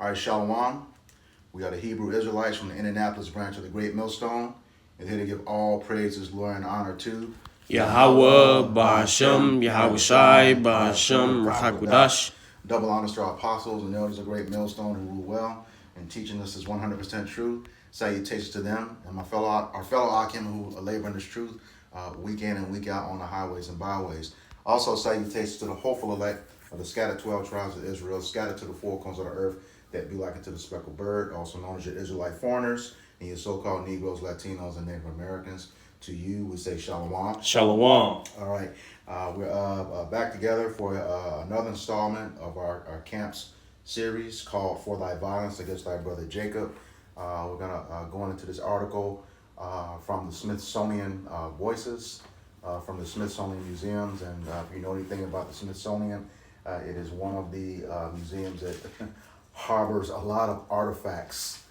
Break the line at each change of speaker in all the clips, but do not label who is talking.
All right, Shalom. We are the Hebrew Israelites from the Indianapolis branch of the Great Millstone. And here to give all praises, glory, and honor to
Yahweh, Ba'ashem, Yahweh Shai, Ba'ashem, Rachakudash.
Double honors to our apostles and elders of Great Millstone who rule well and teaching us is 100% true. Salutations to them and our fellow Akim who labor in this truth week in and week out on the highways and byways. Also, salutations to the hopeful elect of the scattered 12 tribes of Israel, scattered to the four corners of the earth, that be likened to the speckled bird, also known as your Israelite foreigners, and your so-called Negroes, Latinos, and Native Americans. To you, we say Shalom.
Shalom.
All right. We're back together for another installment of our camps series called For Thy Violence Against Thy Brother Jacob. We're going to go into this article from the Smithsonian Voices, from the Smithsonian Museums. And if you know anything about the Smithsonian, it is one of the museums that harbors a lot of artifacts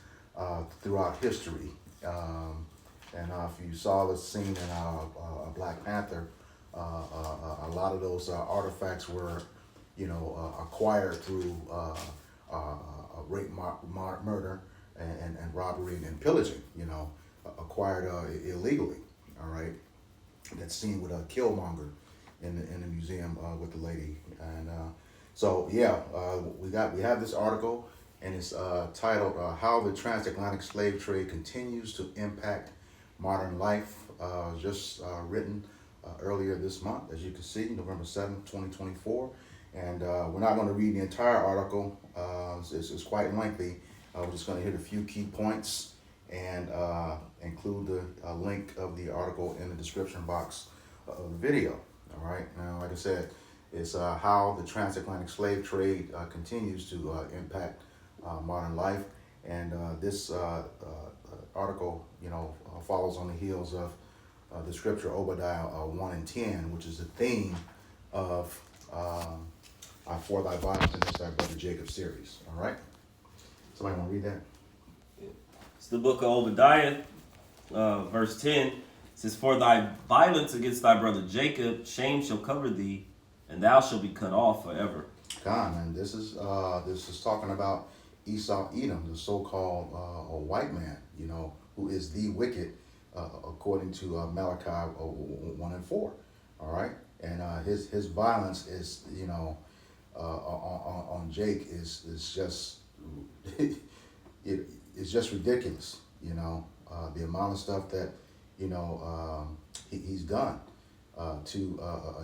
throughout history. And if you saw the scene in Black Panther, a lot of those artifacts were, acquired through rape, murder, and robbery and pillaging. Acquired illegally. All right, that scene with Killmonger in the museum with the lady, and we have this article, and it's titled "How the Transatlantic Slave Trade Continues to Impact Modern Life," just written earlier this month, as you can see, November 7th, 2024. And we're not going to read the entire article. It's quite lengthy. We're just going to hit a few key points and include the link of the article in the description box of the video. All right. Now, like I said, it's how the transatlantic slave trade continues to impact modern life. And this article, follows on the heels of the scripture Obadiah 1 and 10, which is the theme of For Thy Violence Against Thy Brother Jacob series. All right? Somebody want to read that?
It's the book of Obadiah, verse 10. It says, "For thy violence against thy brother Jacob, shame shall cover thee, and thou shalt be cut off forever."
God, man, this is talking about Esau Edom, the so-called white man, who is the wicked, according to Malachi 1 and 4. All right, and his violence is, on Jake is just it's just ridiculous. The amount of stuff that he's done to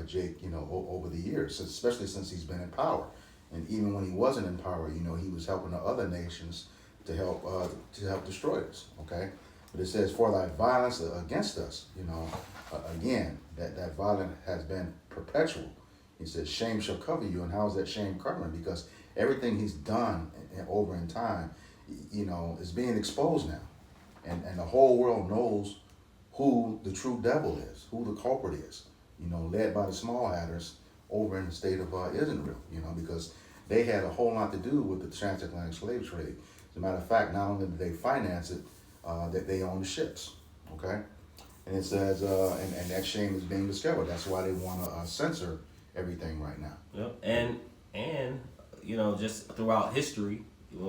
Jake, over the years, especially since he's been in power. And even when he wasn't in power, he was helping the other nations to help destroy us. Okay, but it says, "For thy violence against us," again, that violence has been perpetual. He says, "Shame shall cover you," and how is that shame covering? Because everything he's done over in time, is being exposed now, and the whole world knows who the true devil is, who the culprit is. Led by the small hatters over in the state of Israel. Because they had a whole lot to do with the transatlantic slave trade. As a matter of fact, not only did they finance it, that they own the ships. Okay, and it says, and that shame is being discovered. That's why they want to censor everything right now.
Yep. And just throughout history,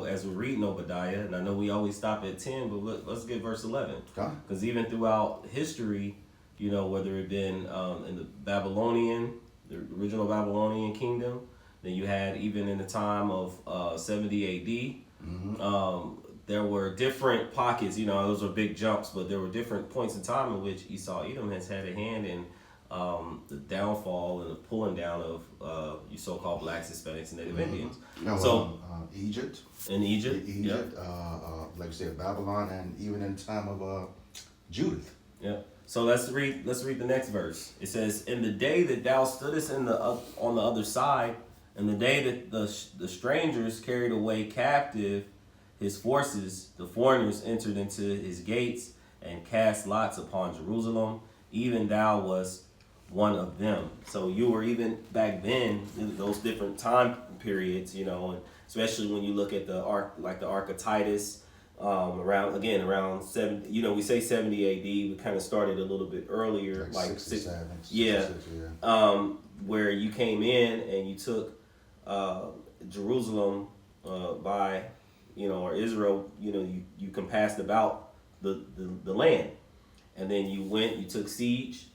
as we're reading Obadiah, and I know we always stop at 10, but let's get verse 11. Because even throughout history, whether it been in the the original Babylonian kingdom, then you had even in the time of 70 AD, there were different pockets, those were big jumps, but there were different points in time in which Esau Edom has had a hand in the downfall and the pulling down of you so-called blacks, Hispanics, and Native Indians.
Egypt.
In Egypt.
Egypt, like I said, Babylon, and even in the time of Judith.
Yeah. So let's read the next verse. It says, "In the day that thou stoodest on the other side, and the day that the strangers carried away captive his forces, the foreigners entered into his gates and cast lots upon Jerusalem. Even thou was one of them." So you were even back then in those different time periods, and especially when you look at the Ark of Titus, around 70. We say 70 AD. We kind of started a little bit earlier, like
67.
Yeah. Where you came in and you took Jerusalem by or Israel, you compassed about the land. And then you took siege.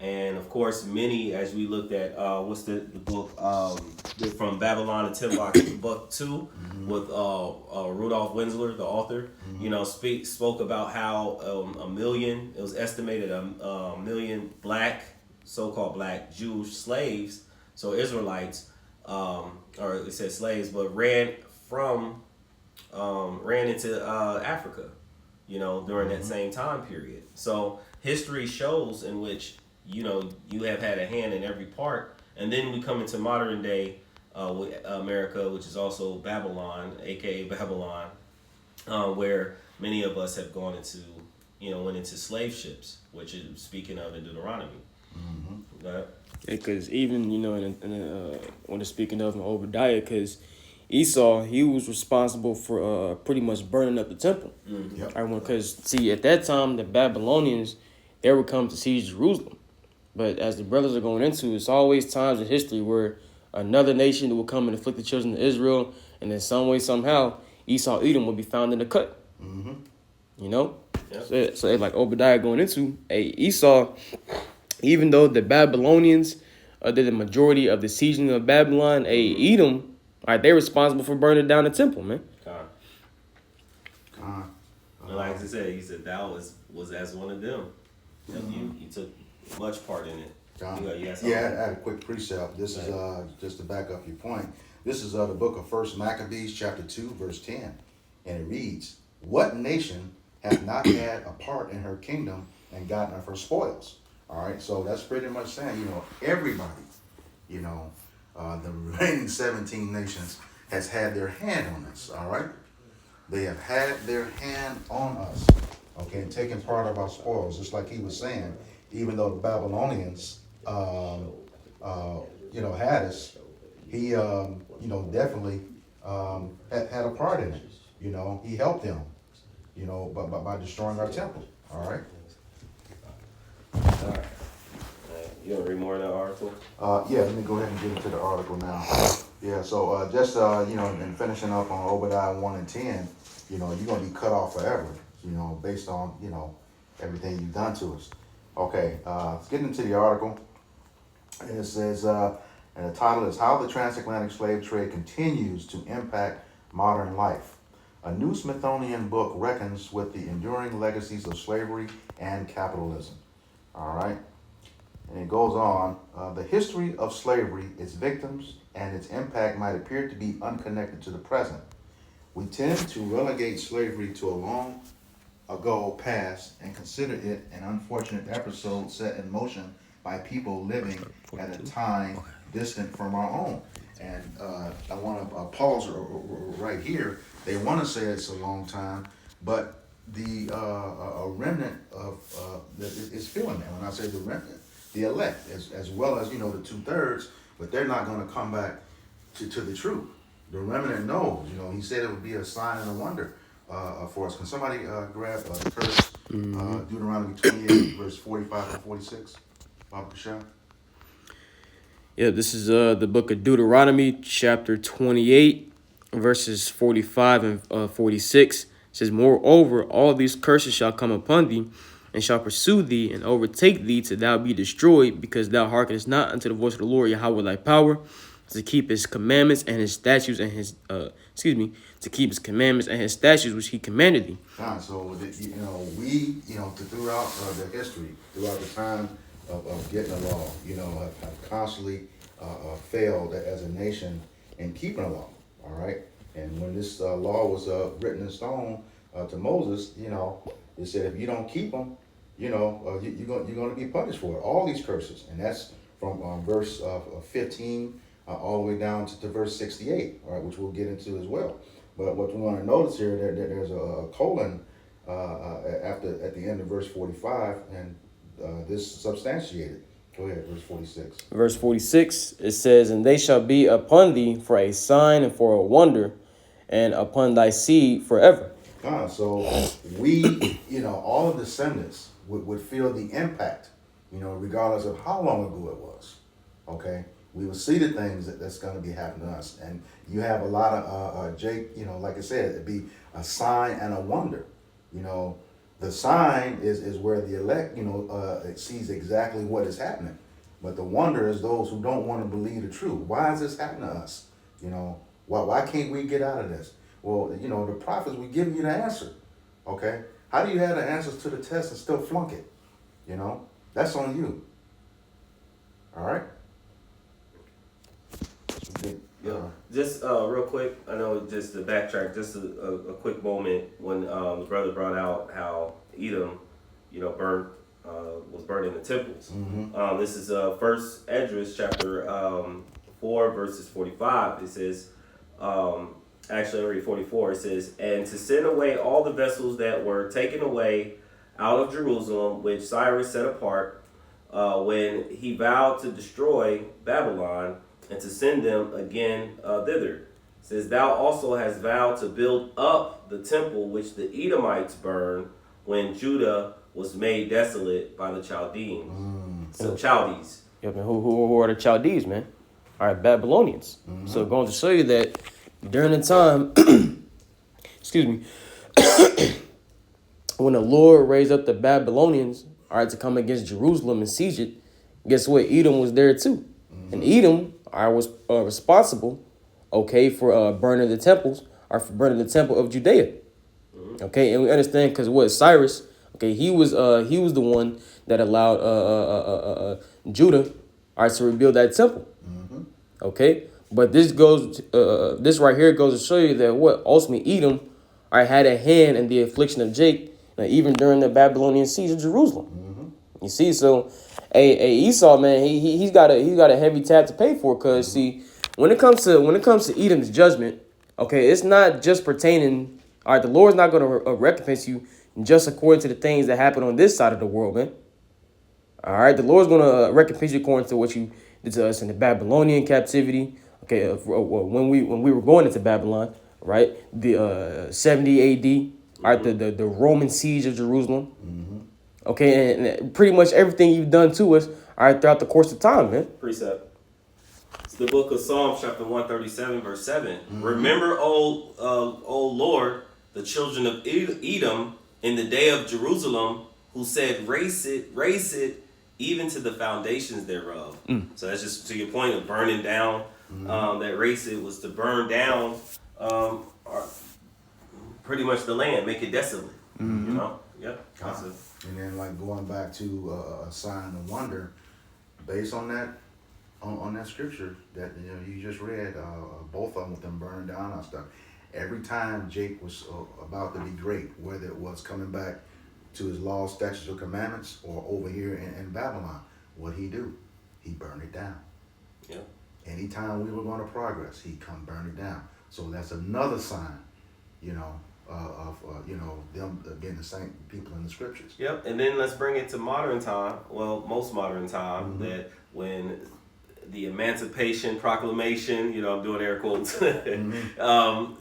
And of course, many, as we looked at, what's the book from Babylon to Timbuktu with Rudolph Winsler, the author, spoke about how it was estimated a million so-called black Jewish slaves, so Israelites, or it said slaves, but ran into Africa, during that same time period. So history shows in which you have had a hand in every part. And then we come into modern day with America, which is also Babylon, aka Babylon, where many of us have went into slave ships, which is speaking of in Deuteronomy. Right?
Because even when it's speaking of in Obadiah, because Esau, he was responsible for pretty much burning up the temple.
Yep.
Because see, at that time the Babylonians, they would come to siege Jerusalem. But as the brothers are going into, it's always times in history where another nation will come and afflict the children of Israel, and in some way, somehow, Esau, Edom will be found in the cut.
Yep.
So like Obadiah going into, Esau, even though the Babylonians did the majority of the sieging of Babylon, Edom, they're responsible for burning down the temple, man.
And like I said, he said thou was as one of them. You took much part in it.
I had a quick precept. This is just to back up your point. This is the book of 1 Maccabees, chapter 2, verse 10. And it reads, "What nation hath not had a part in her kingdom and gotten of her spoils?" All right, so that's pretty much saying, everybody, the remaining 17 nations has had their hand on us, all right? They have had their hand on us, okay, and taken part of our spoils, just like he was saying. Even though the Babylonians, had us, he, definitely had a part in it. He helped them, by destroying our temple. All right.
All right. You want to read more of that article?
Yeah. Let me go ahead and get into the article now. Yeah. So just and finishing up on Obadiah 1 and 10, you're gonna be cut off forever. Based on everything you've done to us. Okay, let's get into the article. And it says, and the title is How the Transatlantic Slave Trade Continues to Impact Modern Life. A new Smithsonian book reckons with the enduring legacies of slavery and capitalism. All right. And it goes on, the history of slavery, its victims, and its impact might appear to be unconnected to the present. We tend to relegate slavery to a long ago past and consider it an unfortunate episode set in motion by people living at a time distant from our own. And I want to pause right here. They want to say it's a long time, but the a remnant of is feeling that. When I say the remnant, the elect, as well as the 2/3, but they're not going to come back to the truth. The remnant knows. He said it would be a sign and a wonder. For us. Can somebody grab the curse, Deuteronomy 28, verse 45 and 46? Bob Kashan?
Yeah, this is the book of Deuteronomy, chapter 28, verses 45 and 46. It says, "Moreover, all these curses shall come upon thee, and shall pursue thee, and overtake thee, till thou be destroyed, because thou hearkenest not unto the voice of the Lord Yahweh thy power, to keep his commandments and his statutes and his to keep his commandments and his statutes which he commanded thee."
So we throughout the history, throughout the time of getting a law, have constantly failed as a nation in keeping a law. All right, and when this law was written in stone to Moses, it said if you don't keep them, you're going to be punished for it. All these curses, and that's from verse 15. All the way down to verse 68, all right, which we'll get into as well. But what we want to notice here, there's a colon at the end of verse 45, and this substantiated. Go ahead, verse 46.
Verse 46, it says, "And they shall be upon thee for a sign and for a wonder, and upon thy seed forever."
So we, all the descendants would feel the impact, regardless of how long ago it was. Okay. we will see the things that's going to be happening to us. And you have a lot of, Jake, like I said, it'd be a sign and a wonder. The sign is where the elect, it sees exactly what is happening. But the wonder is those who don't want to believe the truth. Why is this happening to us? Why can't we get out of this? Well, the prophets will give you the answer. Okay? How do you have the answers to the test and still flunk it? That's on you. All right?
Yeah. Just real quick, I know just to backtrack, just a quick moment when the brother brought out how Edom, was burnt in the temples.
Mm-hmm.
This is First Esdras chapter 4 verses 45. It says, actually I read 44. It says, and to send away all the vessels that were taken away out of Jerusalem, which Cyrus set apart, when he vowed to destroy Babylon, and to send them again thither. It says, thou also hast vowed to build up the temple which the Edomites burned when Judah was made desolate by the Chaldeans. So Chaldees.
Yep, and who are the Chaldees, man? All right, Babylonians.
Mm-hmm.
So going to show you that during the time, excuse me, when the Lord raised up the Babylonians, all right, to come against Jerusalem and siege it, guess what? Edom was there too. Mm-hmm. And Edom, I was responsible, okay, for burning the temples, or for burning the temple of Judea. Mm-hmm. Okay, and we understand because what Cyrus, okay, he was the one that allowed Judah, all right, to rebuild that temple.
Mm-hmm.
Okay, but this right here goes to show you that what ultimately Edom, all right, had a hand in the affliction of Jake, even during the Babylonian siege of Jerusalem. Mm-hmm. You see, so. Hey, Esau, man, he's got a heavy tab to pay for, because see, when it comes to Edom's judgment, okay, it's not just pertaining. All right, the Lord's not going to recompense you just according to the things that happen on this side of the world, man. All right, the Lord's going to recompense you according to what you did to us in the Babylonian captivity. Okay, when we were going into Babylon, right, the 70 A.D. All right, the Roman siege of Jerusalem. Mm-hmm. Okay, and pretty much everything you've done to us, all right, throughout the course of time, man.
Precept. It's the book of Psalms, chapter 137, verse 7. Mm-hmm. Remember, O Lord, the children of Edom in the day of Jerusalem, who said, raise it, even to the foundations thereof. So that's just to your point of burning down. Mm-hmm. That raise it was to burn down pretty much the land, make it desolate. Mm-hmm. Yep.
And then going back to a sign of wonder, based on that, on that scripture that you just read, both of them with them burning down and stuff. Every time Jake was about to be great, whether it was coming back to his laws, statutes, or commandments, or over here in Babylon, what he do? He burned it down.
Yeah.
Anytime we were going to progress, he'd come burn it down. So that's another sign, of them being the same people in the scriptures.
Yep, and then let's bring it to modern time. Well, most modern time, mm-hmm. that when the Emancipation Proclamation, I'm doing air quotes, mm-hmm.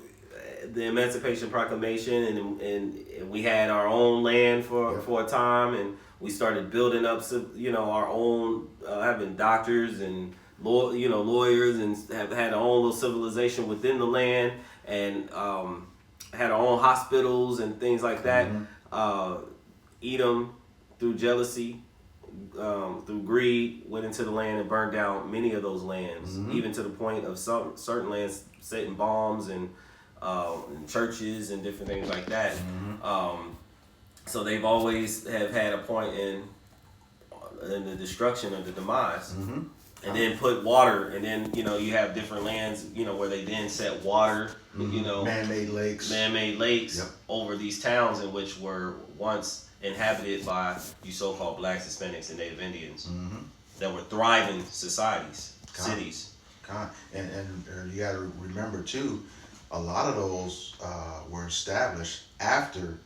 The Emancipation Proclamation, and we had our own land for a time, and we started building up, our own, having doctors and lawyers, and have had our own little civilization within the land, and had our own hospitals and things like that. Mm-hmm. Edom, through jealousy, through greed, went into the land and burned down many of those lands, mm-hmm. even to the point of certain lands setting bombs and churches and different things like that. Mm-hmm. So they've always have had a point in the destruction of the demise. Mm-hmm. And then put water, and then you have different lands, where they then set water, mm-hmm. man-made lakes, yep. over these towns in which were once inhabited by you so-called blacks, Hispanics, and Native Indians, mm-hmm. that were thriving societies, cities.
And you got to remember too, a lot of those were established after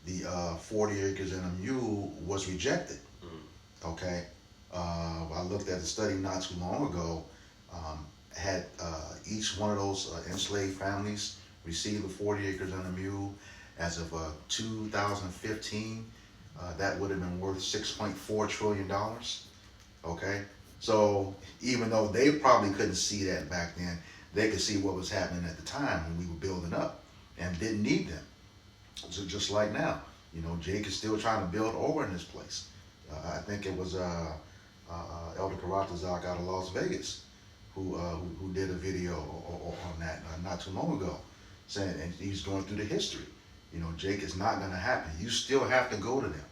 the 40 acres and a mule was rejected. Mm-hmm. Okay. I looked at a study not too long ago, had each one of those enslaved families received the 40 acres and a mule. As of 2015, that would have been worth $6.4 trillion. Okay, So even though they probably couldn't see that back then, they could see what was happening at the time when we were building up and didn't need them. So just like now, Jake is still trying to build over in this place. I think it was Elder Karatazak out of Las Vegas who did a video on that not too long ago, saying, and he's going through the history. Jake is not going to happen. You still have to go to them.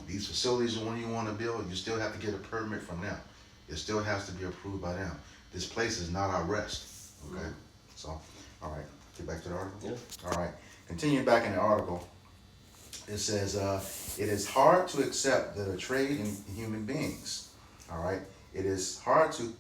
These facilities, when you want to build, you still have to get a permit from them. It still has to be approved by them. This place is not our rest. Okay? So, all right. Get back to the article?
Yeah.
All right. Continuing back in the article, it says, it is hard to accept that a trade in human beings. All right? It is hard to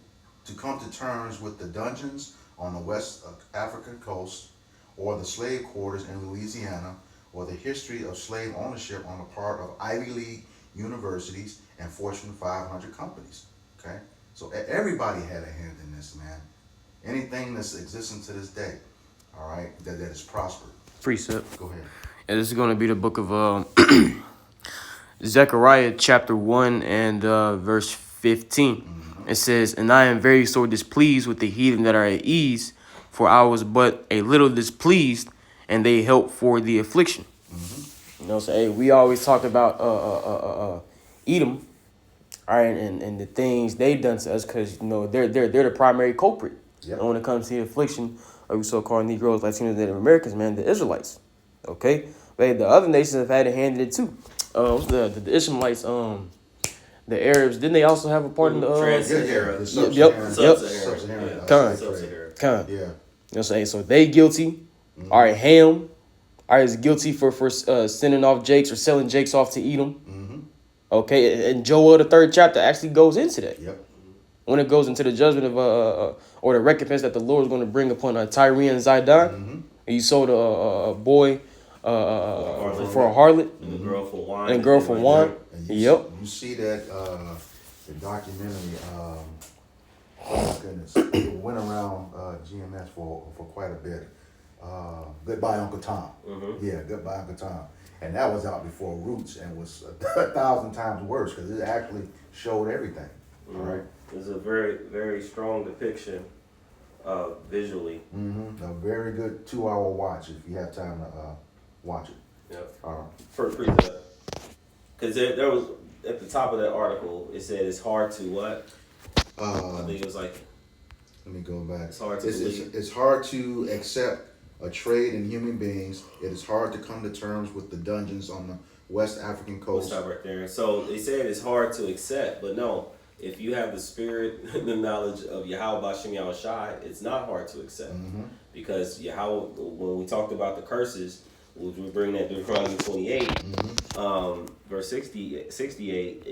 come to terms with the dungeons on the West African coast or the slave quarters in Louisiana, or the history of slave ownership on the part of Ivy League universities and Fortune 500 companies. Okay? So everybody had a hand in this, man. Anything that's existing to this day, all right, that is prospered.
Precept.
Go ahead.
And this is going to be the book of Zechariah chapter 1 and verse 15. Mm-hmm. It says, and I am very sore displeased with the heathen that are at ease, for I was but a little displeased, and they help for the affliction. Mm-hmm. So hey, we always talk about Edom, all right, and the things they've done to us, because they're the primary culprit. Yep. When it comes to the affliction of so-called Negroes, Latinos, Native Americans, man, the Israelites. Okay, but the other nations have had a hand in it too. The Ishmaelites, the Arabs, didn't they also have a part in the
Trans-Saharan?
Sub-Saharan. Yeah. You know what I'm saying? So they guilty. Mm-hmm. All right, Ham, all right, is guilty for sending off Jakes or selling Jakes off to Edom. Mm-hmm. Okay, and Joel, the 3rd chapter, actually goes into that. Yep. When it goes into the judgment of or the recompense that the Lord is going to bring upon Tyre and Zidon, and you sold a boy for a harlot,
and a girl for wine,
and a girl for wine.
You see that the documentary. Oh my goodness, it went around GMS for quite a bit. Goodbye Uncle Tom. Mm-hmm. Yeah, Goodbye Uncle Tom, and that was out before Roots and was 1,000 times worse because it actually showed everything. Mm-hmm. All right.
It's a very, very strong depiction visually.
Mm-hmm. A very good 2-hour watch if you have time to watch it.
Yep. For precept. Because there was, at the top of that article, it said it's hard to what? I think it was like...
Let me go back.
It's hard to believe.
It's hard to accept a trade in human beings. It is hard to come to terms with the dungeons on the West African coast.
We'll stop right there. So they said it's hard to accept, but no. If you have the spirit, the knowledge of Yahweh Bashem Yahushai, it's not hard to accept. Mm-hmm. Because Yahweh, when we talked about the curses, which we bring that Deuteronomy 28, mm-hmm. Verse 68,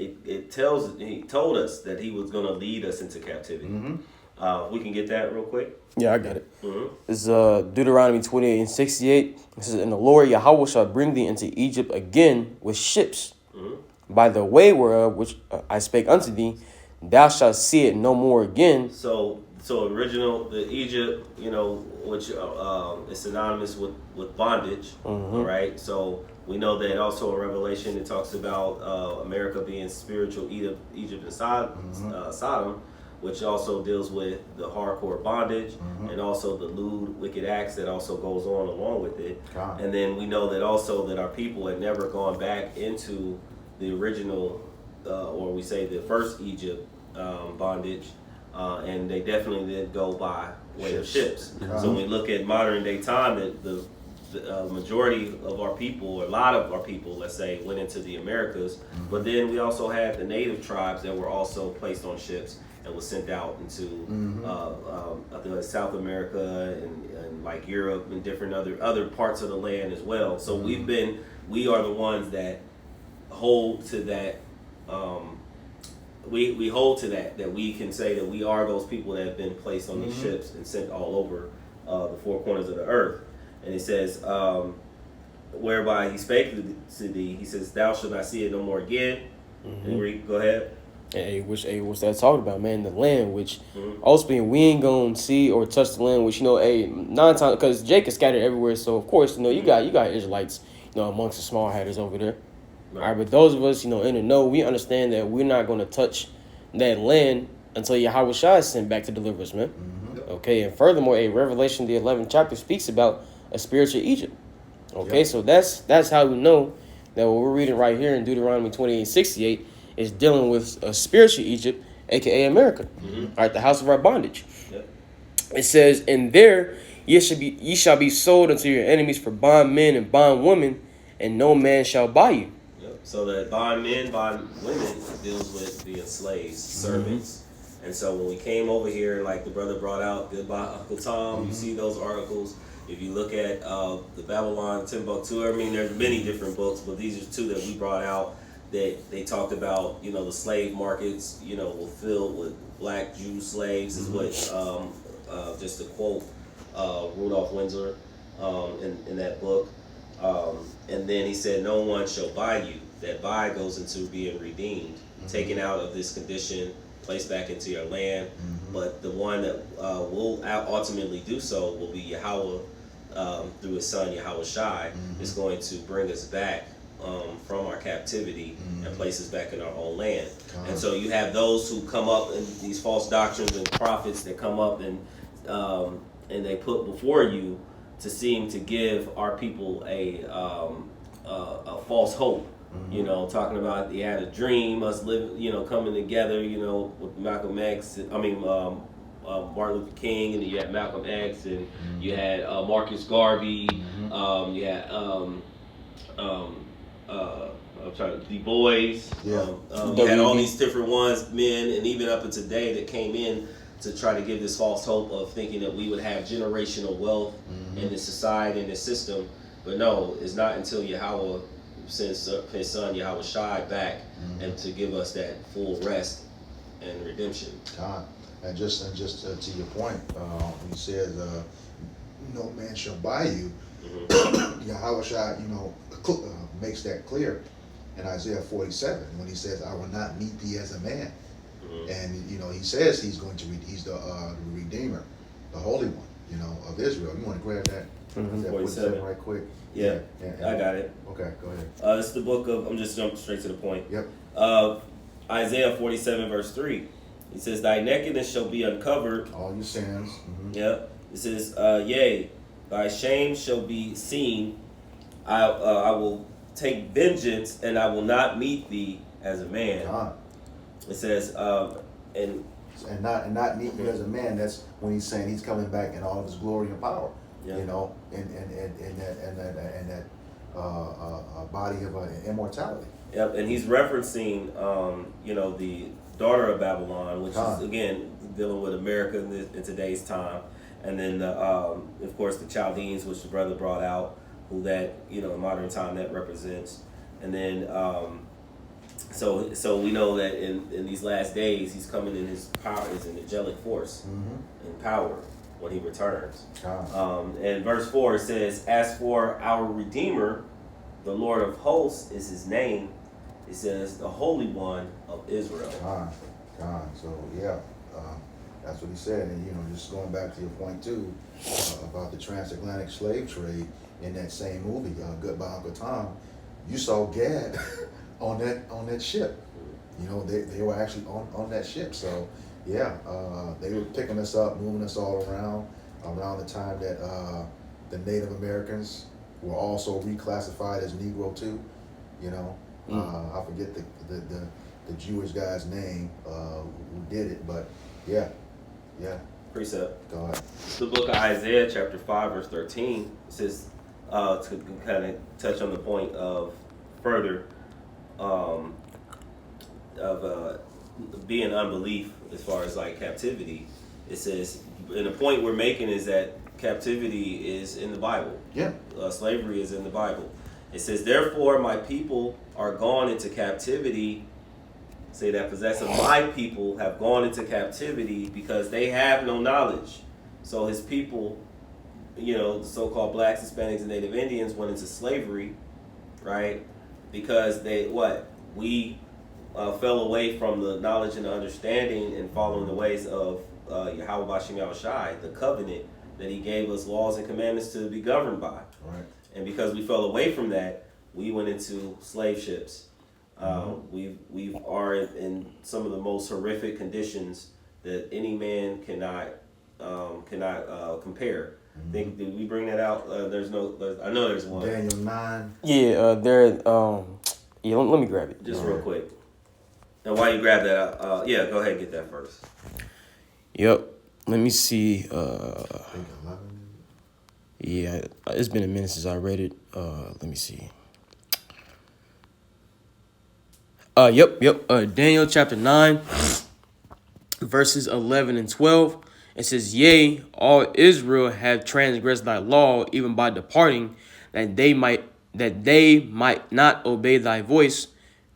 he told us that he was going to lead us into captivity. Mm-hmm. We can get that real quick?
Yeah, I got it. Mm-hmm. It's Deuteronomy 28 and 68. It says, and the Lord Yahweh shall bring thee into Egypt again with ships, mm-hmm. by the way whereof which I spake unto thee, thou shalt see it no more again.
So the Egypt, which is synonymous with bondage, mm-hmm. right? So we know that also in Revelation it talks about America being spiritual Egypt and Sodom, which also deals with the hardcore bondage, mm-hmm. and also the lewd, wicked acts that also goes on along with it. God. And then we know that also that our people had never gone back into the original, or we say the first Egypt bondage, and they definitely did go by way of ships. Mm-hmm. So when we look at modern day time, the majority of our people, or a lot of our people, let's say, went into the Americas, mm-hmm. but then we also had the native tribes that were also placed on ships and was sent out into mm-hmm. South America and like Europe and different other parts of the land as well. So mm-hmm. we are the ones that hold to that. We hold to that we can say that we are those people that have been placed on these mm-hmm. ships and sent all over the four corners of the earth. And it says, whereby he spake to thee, he says, thou shalt not see it no more again. Mm-hmm. And read, go ahead.
Hey, what's that talking about, man? The land, which mm-hmm. ultimately we ain't gonna see or touch the land, which 9 times, because Jake is scattered everywhere. So of course, you got Israelites, amongst the small hatters over there. Right. All right, but those of us, in the know, we understand that we're not gonna touch that land until Yahweh Shai is sent back to deliver us, man. Okay, and furthermore, a Revelation, the 11th chapter, speaks about a spiritual Egypt. Okay, so that's how we know that what we're reading right here in Deuteronomy 28:68 is dealing with a spiritual Egypt, aka America. All right, the house of our bondage.
Yep.
It says, "And there ye shall be sold unto your enemies for bondmen and bondwomen, and no man shall buy you."
Yep. So the bondmen, bondwomen deals with the enslaved servants. And so when we came over here, like the brother brought out, Goodbye Uncle Tom, you see those articles. If you look at the Babylon Timbuktu, I mean, there's many different books, but these are two that we brought out that they talked about, you know, the slave markets, you know, were filled with black Jew slaves, is what, just to quote Rudolph Windsor in that book. And then he said, no one shall buy you. That buy goes into being redeemed, taken out of this condition, placed back into your land. But the one that will ultimately do so will be Yahweh through his son Yahweh Shai is going to bring us back from our captivity and place us back in our own land. And so you have those who come up in these false doctrines and prophets that come up and they put before you to seem to give our people a false hope. You know, talking about they had a dream, us living, you know, coming together, you know, with Malcolm X, Martin Luther King, and then you had Malcolm X, and you had Marcus Garvey, you had Du Bois, you had all these different ones, men, and even up to today that came in to try to give this false hope of thinking that we would have generational wealth in this society and this system. But no, it's not until Yahweh sends his son Yahweh Shai back and to give us that full rest and redemption.
God, and just to your point, when he says, "No man shall buy you," Yahweh Shai, you know, makes that clear in Isaiah 47 when he says, "I will not meet thee as a man," and you know he says he's going to he's the Redeemer, the Holy One, you know, of Israel. You want to grab that? That 47 right quick.
Yeah, I got it.
Okay, go ahead.
It's the book of, I'm just jumping straight to the point.
Yep.
Isaiah 47 verse 3. He says, "Thy nakedness shall be uncovered."
All your sins.
Yep. It says, "Yea, thy shame shall be seen. I will take vengeance, and I will not meet thee as a man."
God.
It says, and
not meet you as a man. That's when he's saying he's coming back in all of his glory and power.
Yeah.
You know, in that body of immortality.
Yep, and he's referencing, you know, the daughter of Babylon, which is again dealing with America in today's time, and then of course the Chaldeans, which the brother brought out, who that, you know, in modern time that represents, and then so we know that in these last days he's coming in his power, his angelic force and power when he returns. And verse 4 says, "As for our Redeemer, the Lord of hosts is his name." It says, "the Holy One of Israel."
So yeah, that's what he said. And you know, just going back to your point too about the transatlantic slave trade in that same movie, Goodbye Uncle Tom, you saw Gad on that ship. You know, they were actually on that ship. So yeah, they were picking us up, moving us all around the time that the Native Americans were also reclassified as Negro too. You know, I forget the Jewish guy's name who did it, but yeah.
Precept.
Go ahead.
It's the book of Isaiah, chapter 5, verse 13. It says, to kind of touch on the point of further of being unbelief as far as like captivity. It says, and the point we're making is that captivity is in the Bible.
Yeah.
Slavery is in the Bible. It says, "Therefore my people are gone into captivity." Say that possessive, my people have gone into captivity because they have no knowledge. So his people, you know, the so-called blacks, Hispanics, and Native Indians went into slavery, right? Because we fell away from the knowledge and the understanding and following the ways of Yahweh Bashem Yahweh Shai, the covenant that he gave us laws and commandments to be governed by.
Right.
And because we fell away from that, we went into slave ships. We are in some of the most horrific conditions that any man cannot compare. Think did we bring that out? I know there's one.
Daniel 9.
Yeah, yeah, let me grab it.
Just real quick. And while you grab that, yeah, go ahead and get that first.
Yep. Let me see.
I think 11.
Yeah, it's been a minute since I read it. Let me see. Yep. Daniel chapter 9, verses 11 and 12. It says, "Yea, all Israel have transgressed thy law, even by departing, that they might not obey thy voice.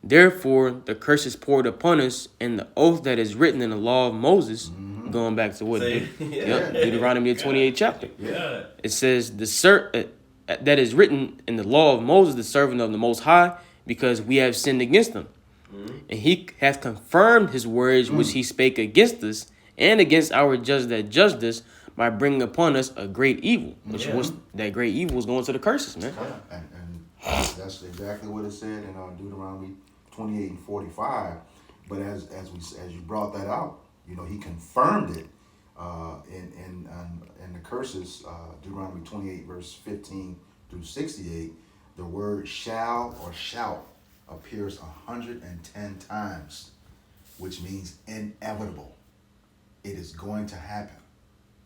Therefore, the curse is poured upon us, and the oath that is written in the law of Moses." Going back to what? Deuteronomy 28 chapter.
Yeah.
It says, that is written in the law of Moses, the servant of the Most High, because we have sinned against him. And he hath confirmed his words which he spake against us, and against our judges that judged us, by bringing upon us a great evil. Which was that great evil was going to the curses, man.
And that's exactly what it said in Deuteronomy 28 and 45. But as you brought that out, he confirmed it in the curses, Deuteronomy 28 verse 15 through 68. The word shall or shout appears 110 times, which means inevitable. It is going to happen.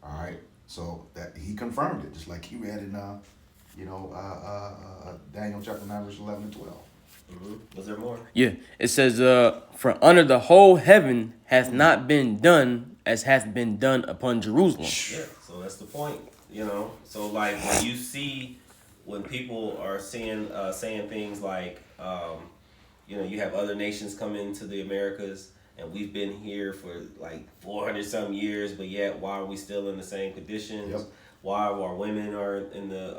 All right. So that he confirmed it, just like he read in Daniel chapter 9 verse 11 and 12.
Was there more?
Yeah, it says, "For under the whole heaven hath not been done as hath been done upon Jerusalem."
Yeah, so that's the point, So like when people are saying things like, you have other nations come into the Americas, and we've been here for like 400 some years, but yet why are we still in the same conditions?
Yep.
Why our women are in the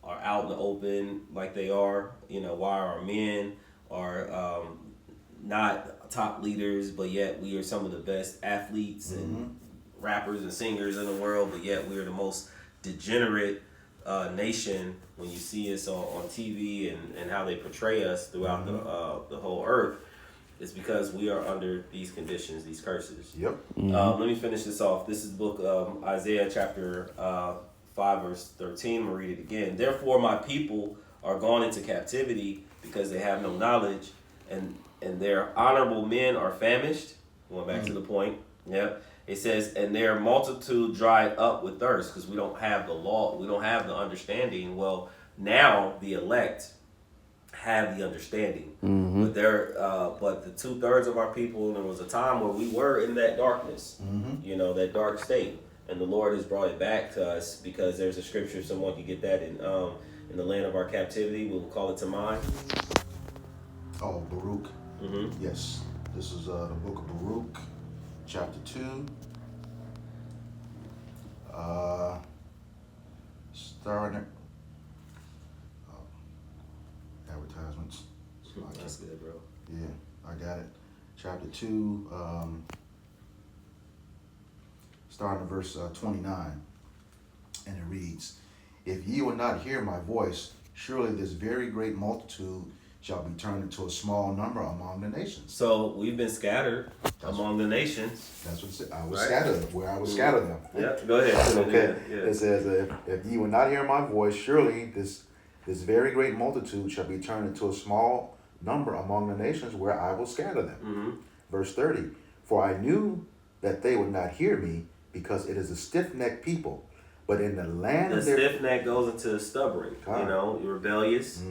are out in the open like they are? Why our men are not top leaders, but yet we are some of the best athletes and rappers and singers in the world, but yet we are the most degenerate nation when you see us on TV and how they portray us throughout the whole earth. It's because we are under these conditions, these curses.
Yep.
Let me finish this off. This is the book of Isaiah chapter 5 verse 13. I'm going to read it again. "Therefore my people are gone into captivity because they have no knowledge, and their honorable men are famished." Going back to the point. Yep. It says, "And their multitude dried up with thirst," because we don't have the law. We don't have the understanding. Well, now the elect have the understanding. But the 2/3 of our people, there was a time where we were in that darkness, that dark state. And the Lord has brought it back to us, because there's a scripture, someone can get that in the land of our captivity. We'll call it to mind.
Oh, Baruch. Yes. This is the book of Baruch, chapter 2. Starting advertisements.
That's good, bro.
Yeah, I got it. Chapter 2, starting at verse 29. And it reads, "If ye will not hear my voice, surely this very great multitude shall be turned into a small number among the nations."
So we've been scattered among the nations.
That's what it said. I was
Right.
scattered where I was scattered them.
Yeah, go ahead.
Okay.
Yeah.
It says, if ye will not hear my voice, surely this very great multitude shall be turned into a small number among the nations where I will scatter them. Verse 30, "For I knew that they would not hear me, because it is a stiff-necked people. But in the land
The
of their..."
stiff neck goes into stubborn. You're rebellious.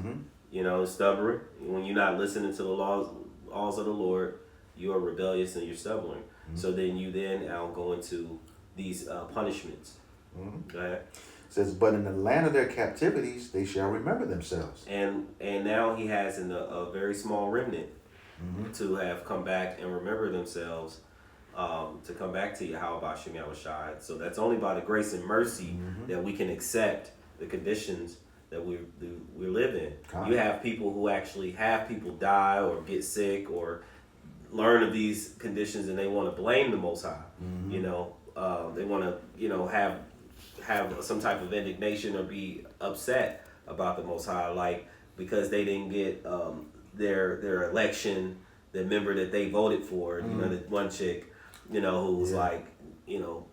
Stubborn. When you're not listening to the laws of the Lord, you are rebellious and you're stubborn. So then you now go into these punishments. Go ahead.
It says, "But in the land of their captivities, they shall remember themselves."
And now he has a very small remnant to have come back and remember themselves, to come back to Yahweh Shem Yahushai. So that's only by the grace and mercy that we can accept the conditions that we live in. You have people who actually have people die or get sick or learn of these conditions, and they want to blame the Most High. They want to have some type of indignation or be upset about the Most High, like because they didn't get their election, the member that they voted for. You know, that one chick, you know, who was like, you know,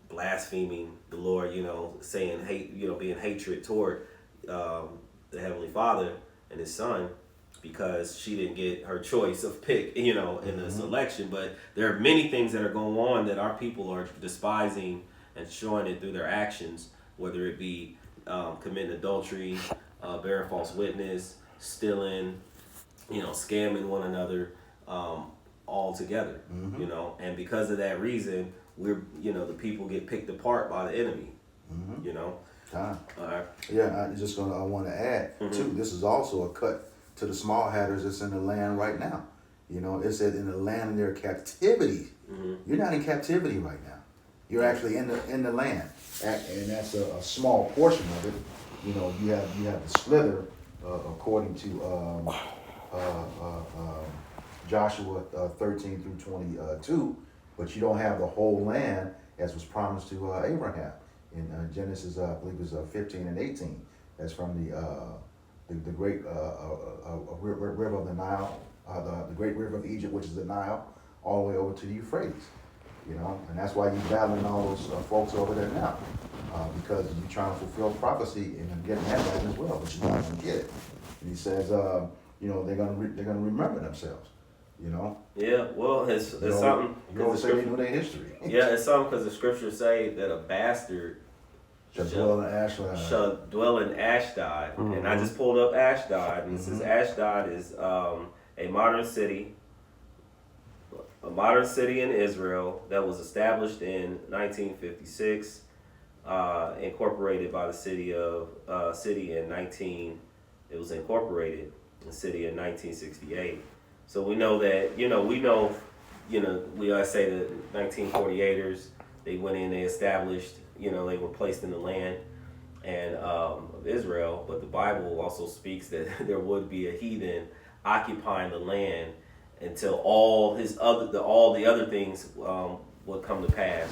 blaspheming the Lord, you know, saying hate, you know, being hatred toward the Heavenly Father and His Son, because she didn't get her choice of pick, you know, in this election. But there are many things that are going on that our people are despising and showing it through their actions, whether it be committing adultery, bearing false witness, stealing, you know, scamming one another, all together, you know. And because of that reason, we're, you know, the people get picked apart by the enemy, you know.
Yeah, I want to add too. This is also a cut to the small hatters that's in the land right now. You know, it said in the land of their captivity. You're not in captivity right now. You're actually in the land, and that's a small portion of it. You know, you have the slither according to Joshua 13 through 22, but you don't have the whole land as was promised to Abraham in Genesis, I believe it was 15 and 18. That's from the great river of the Nile, the great river of Egypt, which is the Nile, all the way over to the Euphrates. You know, and that's why you're battling all those folks over there now, because you're trying to fulfill prophecy and getting that land as well, but you're not going to get it. And he says, you know, they're gonna remember themselves. You know.
Yeah, well, it's something.
You always say they know their history.
Yeah, it's something because the scriptures say that a bastard
shall dwell in Ashdod.
Shall dwell in Ashdod, and I just pulled up Ashdod, and it says Ashdod is a modern city in Israel that was established in 1956, incorporated by the city in 19. It was incorporated in the city in 1968. So we know that, we always say the 1948ers, they went in, they established, they were placed in the land of Israel, but the Bible also speaks that there would be a heathen occupying the land until all the other things would come to pass,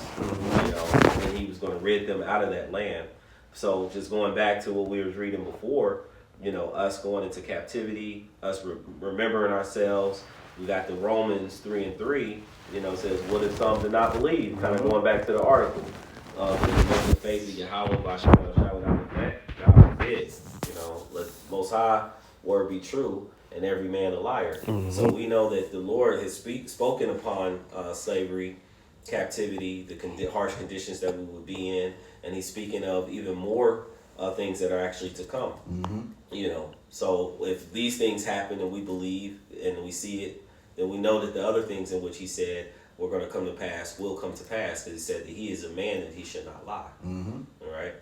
and he was going to rid them out of that land. So just going back to what we was reading before, us going into captivity, us remembering ourselves. We got the Romans 3:3, says, what if some did not believe? Kind of going back to the article. The faith of Yahweh by Shemel Shai without regret, God forbid. Let Most High word be true and every man a liar. So we know that the Lord has spoken upon slavery, captivity, the harsh conditions that we would be in, and he's speaking of even more things that are actually to come. So if these things happen and we believe and we see it, then we know that the other things in which he said were going to come to pass will come to pass, because he said that he is a man that he should not lie. All right.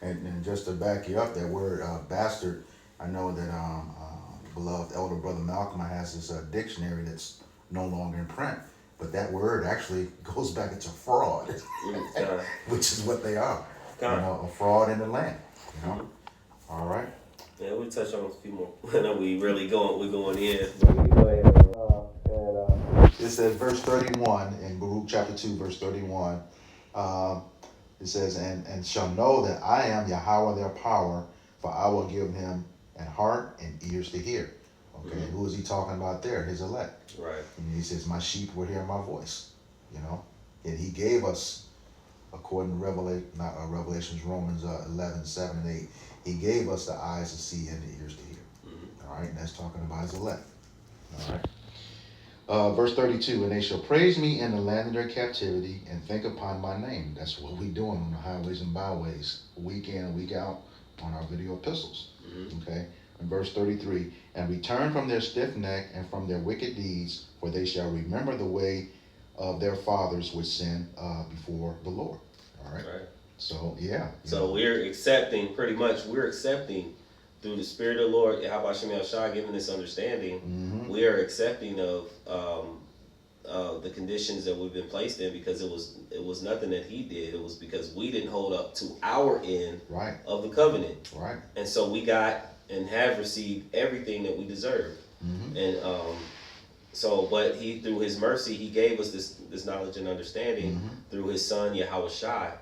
And just to back you up, that word bastard, I know that beloved elder brother Malcolm has this dictionary that's no longer in print, but that word actually goes back into fraud, which is what they are. A fraud in the land. All right.
Yeah, we'll touch on a few more. We're going in.
It says, verse 31 in Baruch chapter 2, verse 31. It says, and shall know that I am Yahweh their power, for I will give him an heart and ears to hear. Okay, who is he talking about there? His elect.
Right.
And he says, my sheep will hear my voice. And he gave us, according to Revelations, Romans 11, 7 and 8, he gave us the eyes to see and the ears to hear. All right, and that's talking about his elect. All right. Verse 32, and they shall praise me in the land of their captivity and think upon my name. That's what we doing on the highways and byways, week in and week out on our video epistles. Okay. And verse 33, and return from their stiff neck and from their wicked deeds, for they shall remember the way of their fathers which sinned before the Lord. All right. So, yeah.
So we're accepting through the Spirit of the Lord, Yahweh Shemel Shai, giving this understanding, we are accepting of the conditions that we've been placed in, because it was nothing that he did. It was because we didn't hold up to our end of the covenant.
Right.
And so we got and have received everything that we deserve. And but he, through his mercy, he gave us this knowledge and understanding through his son Yahweh Shai.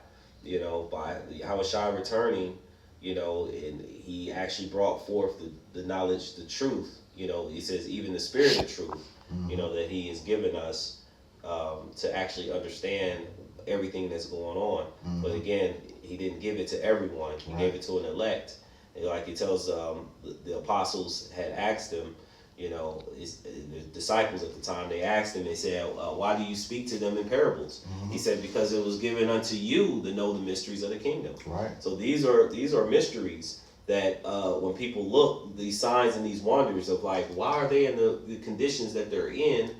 By Yahweh Shai returning, and he actually brought forth the knowledge, the truth, you know, he says even the spirit of truth, you know, that he has given us to actually understand everything that's going on. But again, he didn't give it to everyone. He gave it to an elect. And like he tells the apostles had asked him, you know, the disciples at the time, they asked him, they said, why do you speak to them in parables? He said, because it was given unto you to know the mysteries of the kingdom.
Right.
So these are mysteries that when people look, these signs and these wonders of like, why are they in the conditions that they're in?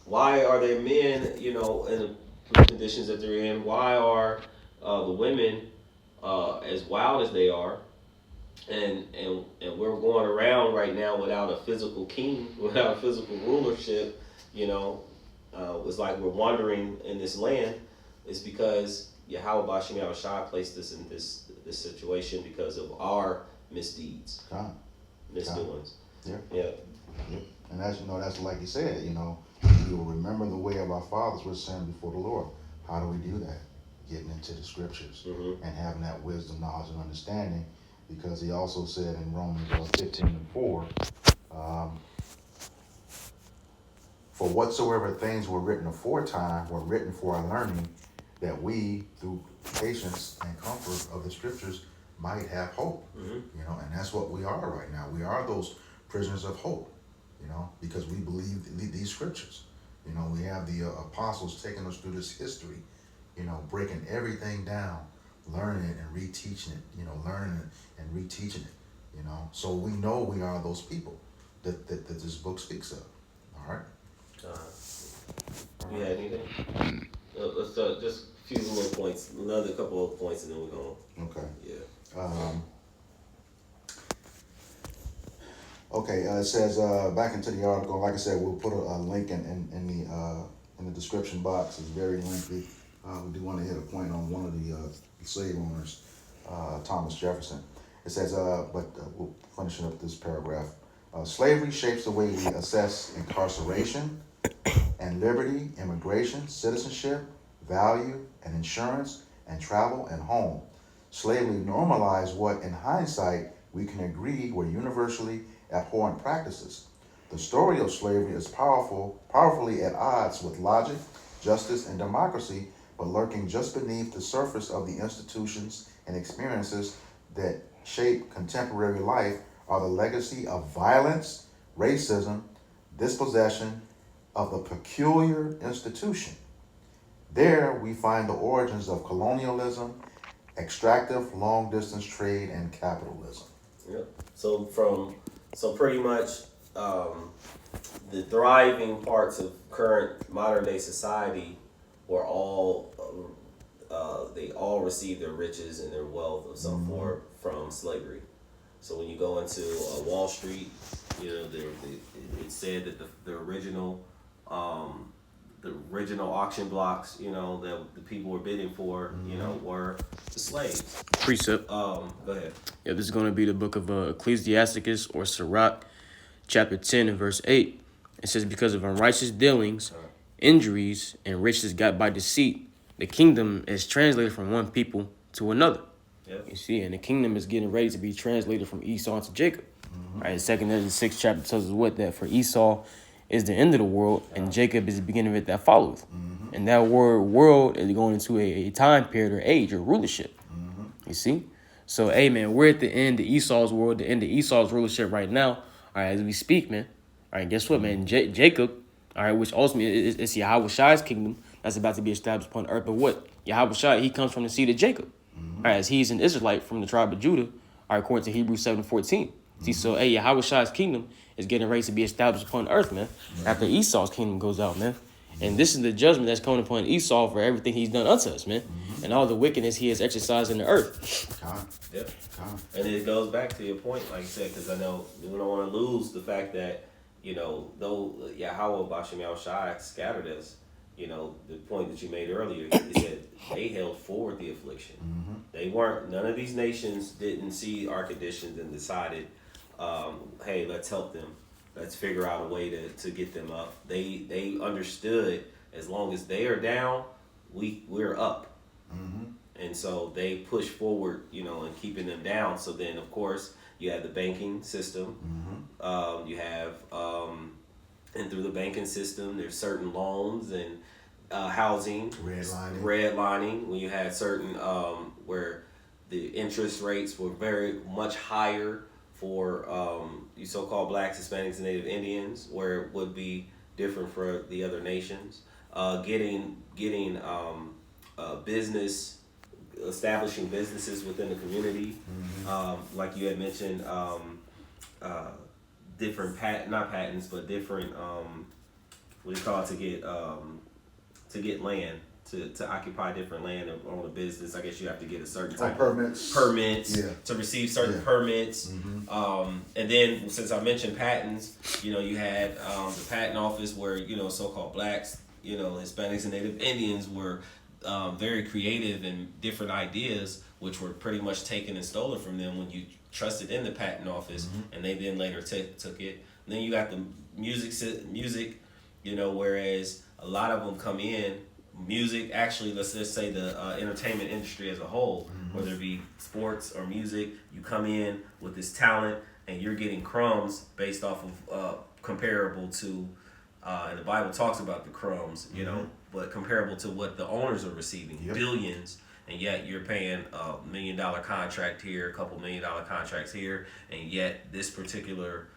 Why are there men, you know, in the conditions that they're in? Why are the women as wild as they are? And we're going around right now without a physical king, without a physical rulership. You know, it's like we're wandering in this land. It's because Yahweh Bashim Yahushua placed us in this situation because of our misdeeds, misdoings.
Yeah.
Yeah.
And that's, you know, that's like you said, you know, we will remember the way of our fathers was sin before the Lord. How do we do that? Getting into the scriptures and having that wisdom, knowledge, and understanding. Because he also said in Romans 15:4, for whatsoever things were written aforetime were written for our learning, that we, through patience and comfort of the scriptures, might have hope. You know, and that's what we are right now. We are those prisoners of hope, you know, because we believe these scriptures. You know, we have the apostles taking us through this history, you know, breaking everything down, learning it and reteaching it, you know, learning it and reteaching it, you know. So we know we are those people that this book speaks of. All right.
You had anything? Let's just a few more points, another couple of points, and then we're going.
Okay.
Yeah.
Okay. It says back into the article. Like I said, we'll put a link in the description box. It's very lengthy. We do want to hit a point on one of the slave owners, Thomas Jefferson. It says, but we'll finish up this paragraph. Slavery shapes the way we assess incarceration and liberty, immigration, citizenship, value, and insurance, and travel and home. Slavery normalized what, in hindsight, we can agree were universally abhorrent practices. The story of slavery is powerfully at odds with logic, justice, and democracy, but lurking just beneath the surface of the institutions and experiences that shape contemporary life are the legacy of violence, racism, dispossession of the peculiar institution. There we find the origins of colonialism, extractive long-distance trade, and capitalism.
Yep. So pretty much the thriving parts of current modern day society were all they all received their riches and their wealth of some form from slavery. So when you go into Wall Street, you know, it said that the original auction blocks, you know, that the people were bidding for, you know, were the slaves.
Precept.
Go ahead.
Yeah, this is going to be the book of Ecclesiasticus or Sirach, chapter 10 and verse 8. It says, because of unrighteous dealings, injuries, and riches got by deceit, the kingdom is translated from one people to another.
Yep.
You see, and the kingdom is getting ready to be translated from Esau to Jacob. All right, 2 Ezra 6 chapter tells us what? That for Esau is the end of the world, and Jacob is the beginning of it that followeth. And that word world is going into a time period or age or rulership. You see? So, hey, man, we're at the end of Esau's world, the end of Esau's rulership right now. All right, as we speak, man. All right, guess what, man? Jacob, all right, which ultimately is Yahweh Shai's kingdom that's about to be established upon earth. But what? Yahweh Shai, he comes from the seed of Jacob. All right, as he's an Israelite from the tribe of Judah, all right, according to Hebrews 7:14. See, so, hey, Yahweh Shai's kingdom is getting ready to be established upon earth, man, after Esau's kingdom goes out, man. And this is the judgment that's coming upon Esau for everything he's done unto us, man, and all the wickedness he has exercised in the earth.
Yep. And it goes back to your point, like you said, because I know we don't want to lose the fact that, you know, though Yahweh Bashim Yahushua scattered us, you know, the point that you made earlier, he said they held forward the affliction. They weren't, none of these nations didn't see our conditions and decided, hey, let's help them. Let's figure out a way to get them up. They understood as long as they are down, we're up. and so they push forward, and keeping them down. So then, of course, you have the banking system. You have, and through the banking system, there's certain loans and housing, redlining. When you had certain where the interest rates were very much higher for you so-called blacks, Hispanics, and Native Indians, where it would be different for the other nations. Getting business, establishing businesses within the community, like you had mentioned, different not patents, but different what do you call it, to get land. To occupy different land or own a business, I guess you have to get a certain type of permits to receive certain permits. And then, since I mentioned patents, you had the patent office where, so-called blacks, Hispanics and Native Indians were very creative in different ideas, which were pretty much taken and stolen from them when you trusted in the patent office, and they then later took it. And then you got the music, whereas a lot of them come in. Music, actually, let's just say the entertainment industry as a whole, whether it be sports or music, you come in with this talent and you're getting crumbs based off of comparable to, and the Bible talks about the crumbs, but comparable to what the owners are receiving, billions, and yet you're paying $1 million contract here, a couple $1 million contracts here, and yet this particular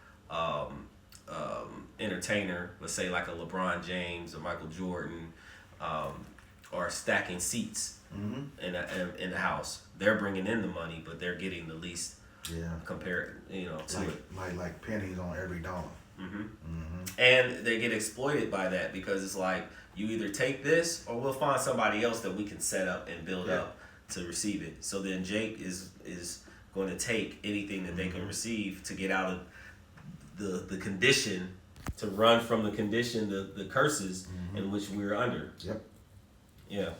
entertainer, let's say like a LeBron James or Michael Jordan, are stacking seats in the house. They're bringing in the money, but they're getting the least compared, to it.
Like pennies on every dollar.
And they get exploited by that because it's like, you either take this or we'll find somebody else that we can set up and build up to receive it. So then Jake is going to take anything that they can receive to get out of the condition, to run from the condition, the curses in which we're under. Yeah.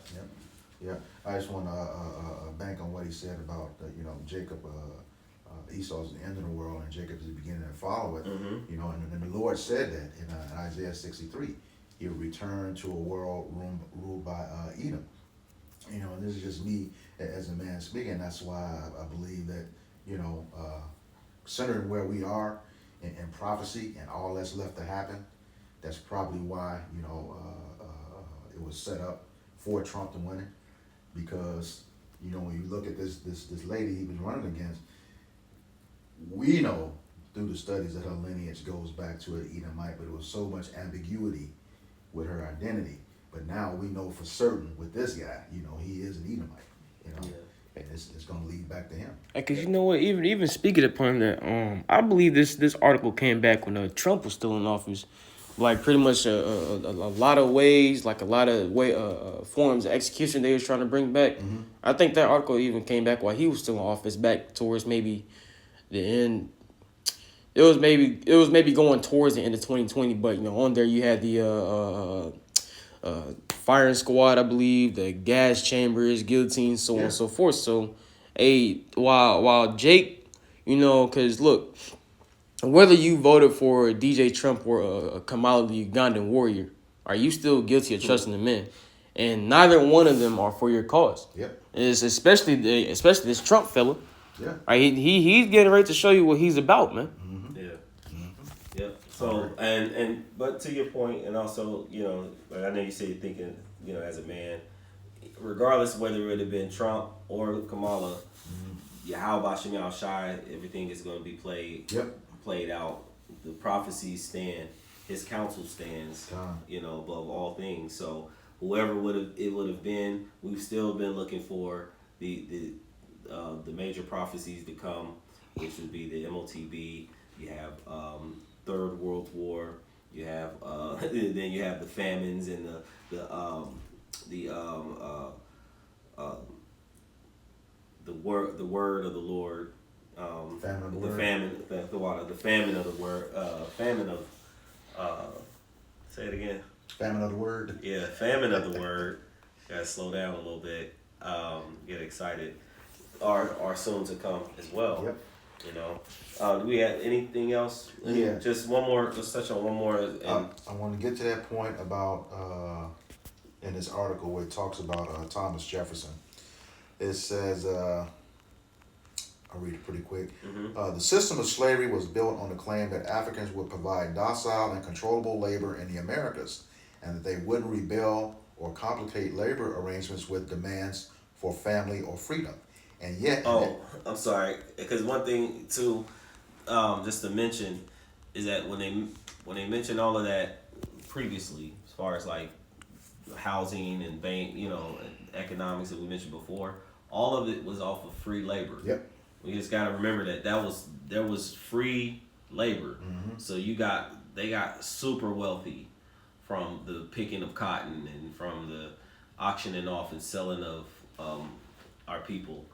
I just want to bank on what he said about Jacob. Esau's the end of the world, and Jacob is the beginning and follow it. And the Lord said that in Isaiah 63, He would return to a world ruled by Edom. And this is just me as a man speaking. That's why I believe that centered where we are in prophecy and all that's left to happen, that's probably why it was set up for Trump to win it, because when you look at this lady he was running against, we know through the studies that her lineage goes back to an Edomite, but it was so much ambiguity with her identity. But now we know for certain with this guy, he is an Edomite, and it's going to lead back to him.
Because you know what, even speaking upon that, I believe this article came back when Trump was still in office. Like pretty much a lot of ways, like a lot of forms of execution they was trying to bring back. I think that article even came back while he was still in office, back towards maybe the end. It was maybe going towards the end of 2020, but on there you had the firing squad, I believe, the gas chambers, guillotine, so on and so forth. So, while Jake, because look, whether you voted for DJ Trump or Kamala the Ugandan warrior, are you still guilty of trusting the men? And neither one of them are for your cause. It's especially this Trump fella. Right, he's getting ready to show you what he's about, man.
So but to your point, and also like I know you said, thinking as a man, regardless whether it would have been Trump or Kamala, Yahweh Shem Shai, everything is going to be played out. The prophecies stand, His counsel stands, above all things. So whoever would have been, we've still been looking for the major prophecies to come, which would be the MOTB. You have Third World War. You have then you have the famines and the word of the Lord. Say it again.
Famine of the word.
Yeah, famine of the word. Gotta slow down a little bit. Get excited. Are soon to come as well. Do we have anything else? Just one more. Let's touch on one more.
I want to get to that point about in this article where it talks about Thomas Jefferson. It says, I'll read it pretty quick. The system of slavery was built on the claim that Africans would provide docile and controllable labor in the Americas, and that they wouldn't rebel or complicate labor arrangements with demands for family or freedom. And yet,
I'm sorry, because one thing too, just to mention, is that when they mentioned all of that previously, as far as like housing and bank, and economics that we mentioned before, all of it was off of free labor.
Yep.
We just got to remember that there was free labor. So they got super wealthy from the picking of cotton and from the auctioning off and selling of our people.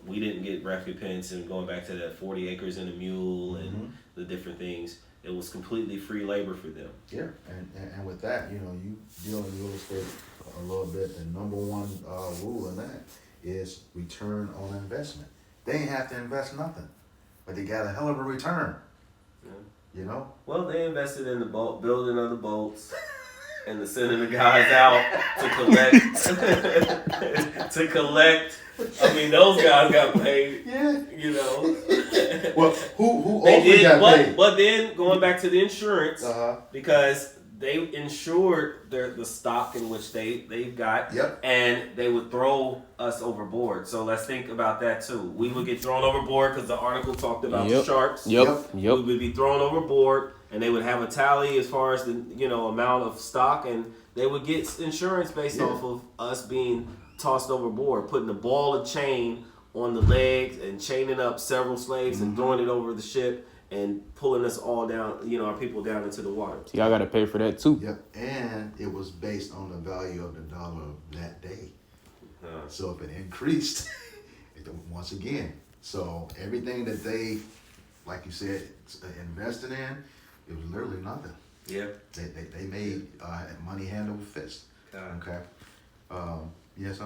We didn't get recompense, and going back to that 40 acres and a mule and the different things, it was completely free labor for them.
Yeah, and with that, you deal in real estate a little bit. The number one rule in that is return on investment. They ain't have to invest nothing, but they got a hell of a return. Yeah.
Well, they invested in the boat, building of the boats, and the sending the guys out to collect. I mean, those guys got paid.
Yeah.
Well,
who
they
ultimately
did,
got paid?
But then going back to the insurance, because they insured the stock in which they've got, and they would throw us overboard. So let's think about that too. We would get thrown overboard because the article talked about the sharks. We would be thrown overboard, and they would have a tally as far as the amount of stock, and they would get insurance based off of us being tossed overboard, putting a ball of chain on the legs and chaining up several slaves and throwing it over the ship and pulling us all down, our people down into the water.
Y'all got to pay for that too.
Yep, and it was based on the value of the dollar that day. So if it increased, once again, so everything that they, like you said, invested in, it was literally nothing.
Yeah.
They made money hand over fist. Okay. Yes,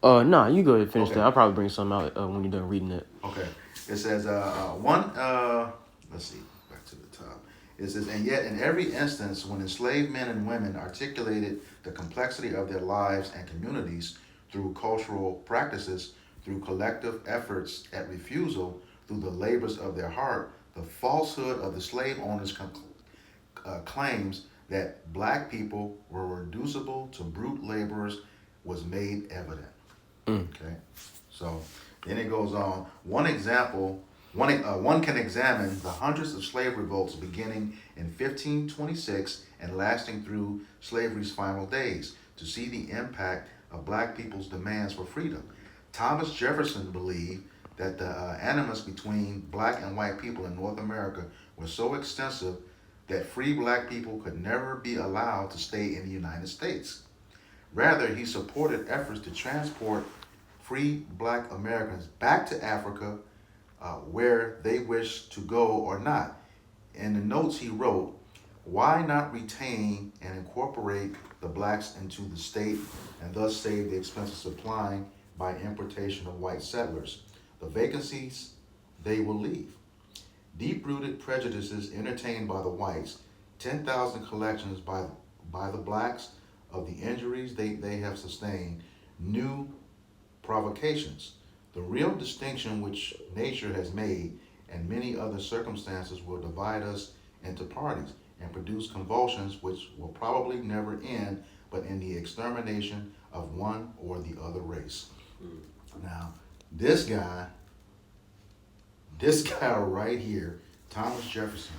Nah, you go ahead and finish that. I'll probably bring something out when you're done reading it.
Okay. It says, let's see, back to the top. It says, and yet in every instance when enslaved men and women articulated the complexity of their lives and communities through cultural practices, through collective efforts at refusal, through the labors of their heart, the falsehood of the slave owners' claims that black people were reducible to brute laborers was made evident. Okay, so then it goes on. One can examine the hundreds of slave revolts beginning in 1526 and lasting through slavery's final days to see the impact of black people's demands for freedom. Thomas Jefferson believed that the animus between black and white people in North America was so extensive that free black people could never be allowed to stay in the United States. Rather, he supported efforts to transport free black Americans back to Africa where they wished to go or not. In the notes he wrote, why not retain and incorporate the blacks into the state and thus save the expense of supplying by importation of white settlers? The vacancies they will leave. Deep-rooted prejudices entertained by the whites, 10,000 collections by the blacks of the injuries they have sustained, new provocations. The real distinction which nature has made and many other circumstances will divide us into parties and produce convulsions which will probably never end but in the extermination of one or the other race. Now, this guy right here, Thomas Jefferson,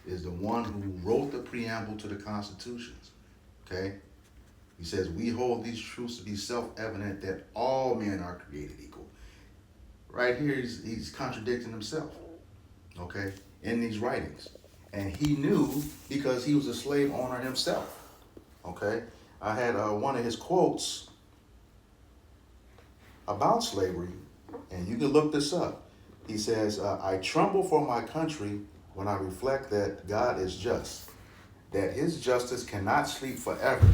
is the one who wrote the preamble to the Constitutions. Okay? He says, we hold these truths to be self-evident that all men are created equal. Right here, he's contradicting himself, okay, in these writings. And he knew because he was a slave owner himself, okay? I had one of his quotes about slavery, and you can look this up. He says, I tremble for my country when I reflect that God is just, that his justice cannot sleep forever,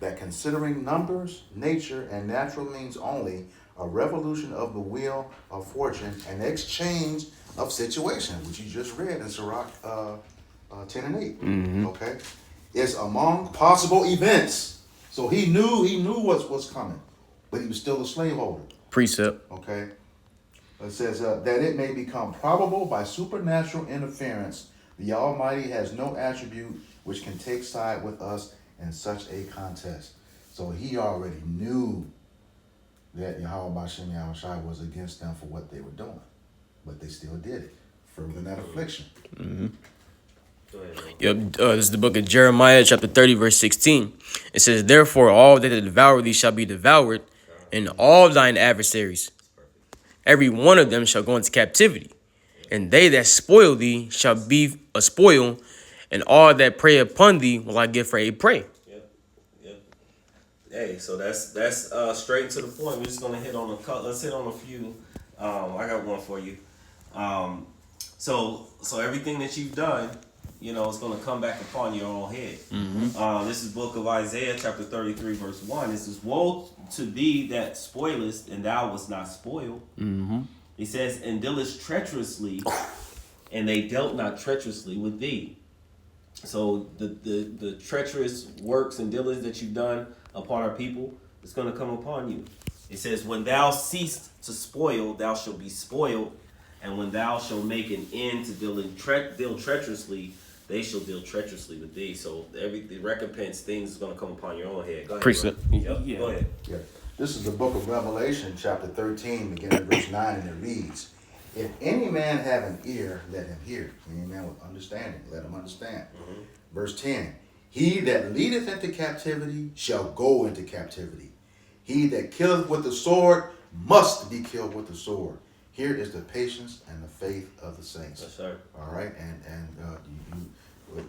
that considering numbers, nature, and natural means only, a revolution of the wheel of fortune, an exchange of situation, which you just read in Sirach 10 and 8, okay, is among possible events. So he knew what was coming, but he was still a slaveholder.
Precept.
Okay. It says that it may become probable by supernatural interference the Almighty has no attribute which can take side with us in such a contest. So he already knew that Yahweh Bashem Yahushai was against them for what they were doing. But they still did it. Further that affliction.
Mm-hmm.
Go ahead, bro.
Yep, this is the book of Jeremiah, chapter 30, verse 16. It says, Therefore all they that devour thee shall be devoured, and all thine adversaries, every one of them shall go into captivity. And they that spoil thee shall be a spoil, and all that prey upon thee will I give for a prey.
Yep. Hey, so that's straight to the point. We're just gonna hit on let's hit on a few. I got one for you. So everything that you've done, it's gonna come back upon your own head.
Mm-hmm.
This is book of Isaiah, chapter 33, verse 1. It says, Woe to thee that spoilest, and thou wast not spoiled.
Mm-hmm.
He says, and dealest treacherously, and they dealt not treacherously with thee. So the treacherous works and dealings that you've done upon our people is going to come upon you. It says, when thou ceased to spoil, thou shalt be spoiled. And when thou shalt make an end to deal treacherously, they shall deal treacherously with thee. So the recompense things is going to come upon your own head. Go ahead,
Precept.
Yep. Yeah. Go ahead.
Yeah. This is the book of Revelation, chapter 13, beginning at verse 9, and it reads, If any man have an ear, let him hear. Any man with understanding, let him understand.
Mm-hmm.
Verse 10, He that leadeth into captivity shall go into captivity. He that killeth with the sword must be killed with the sword. Here is the patience and the faith of the saints.
Yes, sir.
All right, and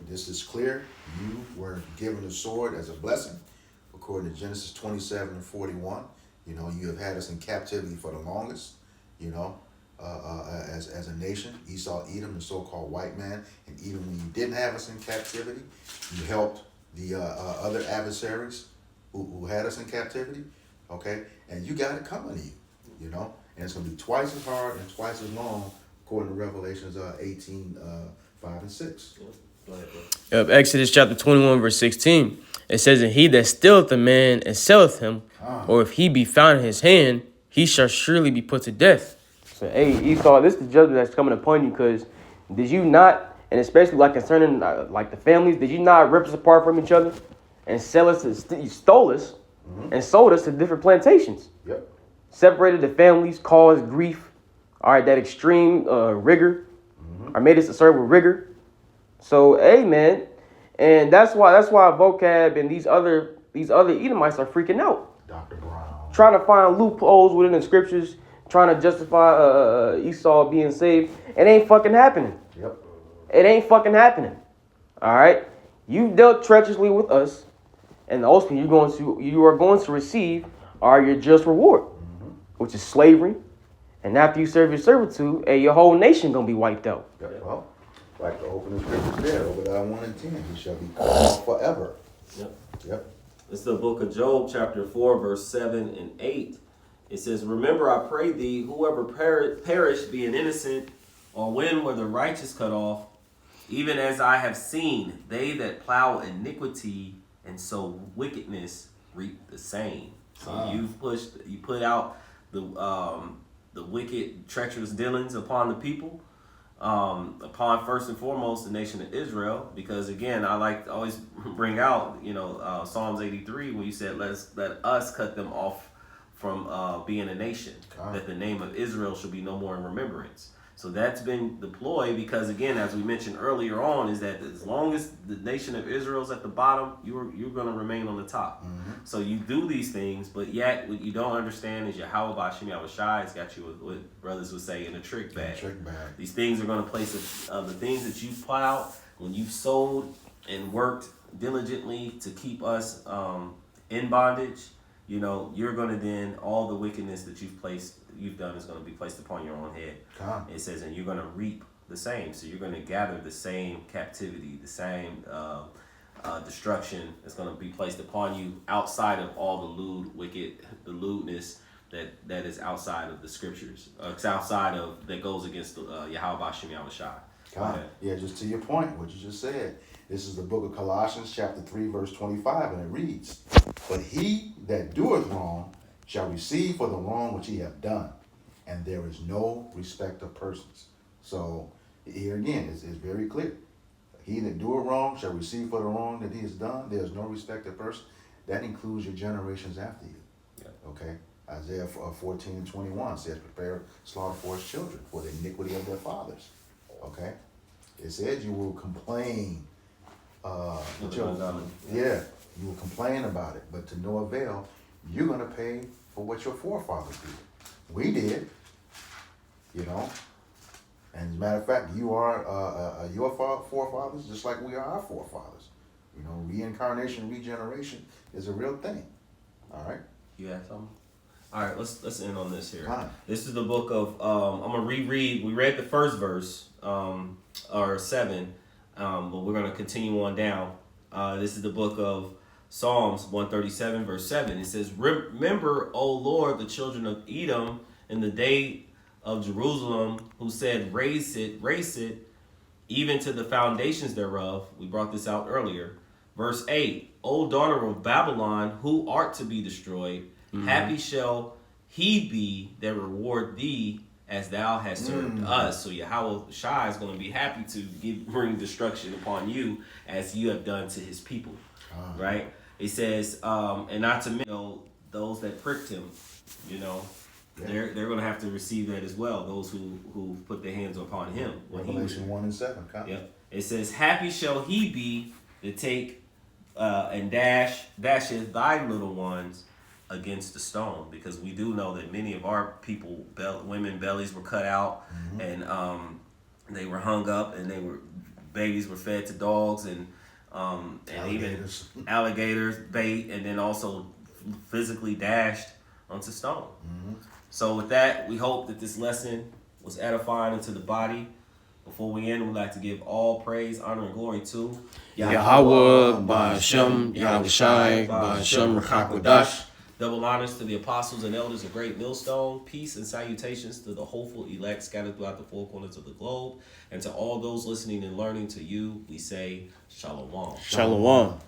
this is clear. You were given the sword as a blessing, according to Genesis 27 and 41. You have had us in captivity for the longest. As a nation, Esau, Edom, the so-called white man, and even when you didn't have us in captivity, you helped the other adversaries who had us in captivity. Okay, and you got it coming to you. And it's going to be twice as hard and twice as long, according to Revelations 18, 5 and 6.
Go ahead, bro.
Yep, Exodus chapter 21, verse 16. It says, And he that stealeth a man and selleth him, or if he be found in his hand, he shall surely be put to death. So, hey, Esau, this is the judgment that's coming upon you, because did you not, and especially like concerning like the families, did you not rip us apart from each other and sell us, you stole us and sold us to different plantations?
Yep.
Separated the families, caused grief, all right, that extreme rigor, or made us to serve with rigor. So, hey, man, and that's why vocab and these other Edomites are freaking out.
Dr. Brown.
Trying to find loopholes within the scriptures, trying to justify Esau being saved. It ain't fucking happening.
Yep.
It ain't fucking happening. All right? You dealt treacherously with us, and ultimately you are going to receive your just reward, which is slavery. And after you serve your servitude, your whole nation gonna be wiped out.
Yep. Well, like the opening scriptures there, Obadiah 1 and 10, he shall be cut off forever. Yep.
It's the book of Job, chapter 4, verse 7 and 8. It says, Remember, I pray thee, whoever perish being innocent, or when were the righteous cut off, even as I have seen, they that plow iniquity and sow wickedness reap the same. So you put out the wicked, treacherous dealings upon the people, upon first and foremost the nation of Israel, because again, I like to always bring out, Psalms 83, when you said, let us cut them off from being a nation, that the name of Israel should be no more in remembrance. So that's been deployed because, again, as we mentioned earlier on, is that as long as the nation of Israel's at the bottom, you're going to remain on the top. So you do these things, but yet what you don't understand is Yahweh Bashem Yahushai has got you what brothers would say in a trick bag. These things are going to place the things that you plowed when you've sowed and worked diligently to keep us in bondage. You're going to then, all the wickedness that you've done is going to be placed upon your own head. It says, and you're going to reap the same. So you're going to gather the same captivity, the same destruction that's going to be placed upon you outside of all the lewdness that is outside of the scriptures. It's outside of, that goes against Yahweh Bashem Yahushai.
Yeah, just to your point, what you just said. This is the book of Colossians, chapter 3, verse 25, and it reads, But he that doeth wrong shall receive for the wrong which he hath done, and there is no respect of persons. So here again, it's very clear. He that doeth wrong shall receive for the wrong that he has done. There is no respect of person. That includes your generations after you.
Yeah.
Okay? Isaiah 14:21 says, prepare slaughter for his children for the iniquity of their fathers. Okay? It says you will complain. Yeah, you will complain about it, but to no avail. You're going to pay for what your forefathers did. We did, you know. And as a matter of fact, you are your forefathers just like we are our forefathers. You know, reincarnation, regeneration is a real thing. All right?
You have something? All right, let's end on this here.
Fine.
This is the book of, I'm going to reread. We read the first verse, or 7, but we're going to continue on down. This is the book of Psalms 137, verse 7. It says, remember, O Lord, the children of Edom in the day of Jerusalem, who said, raise it, even to the foundations thereof. We brought this out earlier. Verse 8, O daughter of Babylon, who art to be destroyed, happy shall he be that reward thee as thou hast served us. So Yahweh Shai is going to be happy to bring destruction upon you as you have done to his people. Right? It says, and not to mention those that pricked him, they're going to have to receive that as well. Those who put their hands upon him.
Revelation 1:7.
Yep. It says, happy shall he be that take and dasheth thy little ones against the stone, because we do know that many of our people, women bellies were cut out, and they were hung up, and babies were fed to dogs and
Alligators.
even alligators, bait, and then also physically dashed onto stone. So with that, we hope that this lesson was edifying into the body. Before we end, we'd like to give all praise, honor, and glory to
Yahweh, Ba'ashem, Yahweh Shai, Ba'ashem, Rakakwadash.
Double honors to the apostles and elders of Great Millstone. Peace and salutations to the hopeful elect scattered throughout the four corners of the globe. And to all those listening and learning, to you, we say Shalom.
Shalom.